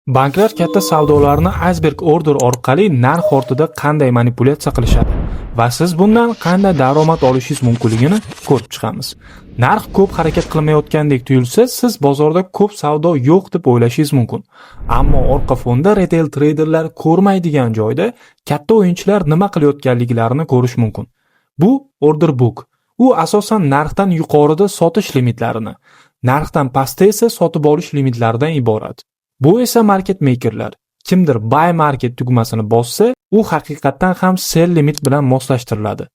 Banklar katta savdolarni iceberg order orqali narx ortida qanday manipulyatsiya qilishadi va siz bundan qanday daromad olishingiz mumkinligini ko'rib chiqamiz. Narx ko'p harakat qilmayotgandek tuyulsa, siz bozorda ko'p savdo yo'q deb o'ylashingiz mumkin. Ammo orqa fonda retail treyderlar ko'rmaydigan joyda katta o'yinchilar nima qilayotganliklarini ko'rish mumkin. Bu order book. U asosan narxdan yuqorida sotish limitlarini, narxdan pastda esa sotib olish limitlaridan iborat. Bu esa market makerlar. Kimdir buy market tugmasini bossa, u haqiqatan ham sell limit bilan moslashtiriladi.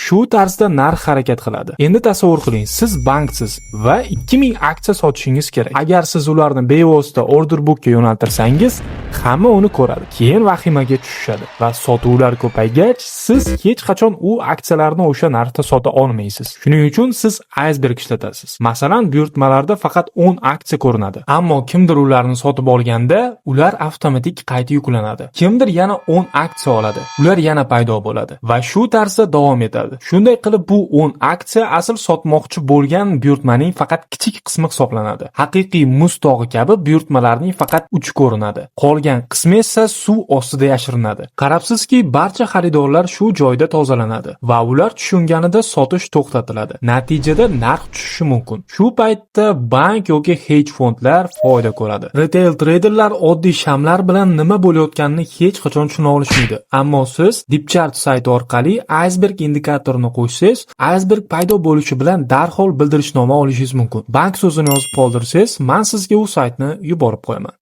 Shu tarzda narx harakat qiladi. Endi tasavvur qiling, siz banksiz va 2000 aksiya sotishingiz kerak. Agar siz ularni bevosita order bookga yo'naltirsangiz, hamma uni ko'radi. Keyin vahimaga tushishadi va sotuvlar ko'paygach, siz hech qachon u aksiyalarni o'sha narxda sota olmaysiz. Shuning uchun siz iceberg ishlatasiz. Masalan, buyurtmalarda faqat 10 aksiya ko'rinadi. Ammo kimdir ularni sotib olganda, ular avtomatik qayta yuklanadi. Kimdir yana 10 aksiya oladi. Ular yana paydo bo'ladi va shu tarzda davom etadi. Shunday qilib bu 10 aksiya asl sotmoqchi bo'lgan buyurtmaning faqat kichik qismi hisoblanadi. Haqiqiy muz tog'i kabi buyurtmalarning faqat uchi ko'rinadi. Qolgan qismi esa suv ostida yashirinadi. Qarabsizki, barcha xaridorlar shu joyda tozalanadi va ular tushunganida sotish to'xtatiladi. Natijada narx tushishi mumkin. Shu paytda bank yoki hedge fondlar foyda ko'radi. Retail treyderlar oddiy shamlar bilan nima bo'layotganini hech qachon tushuna olishmaydi. Ammo siz Dipchart sayti orqali iceberg indikatorni qo'ysangiz, iceberg paydo bo'lishi bilan darhol bildirishnoma olishingiz mumkin. Bank so'zini yozib qoldirsangiz, men sizga u saytni yuborib qo'yaman.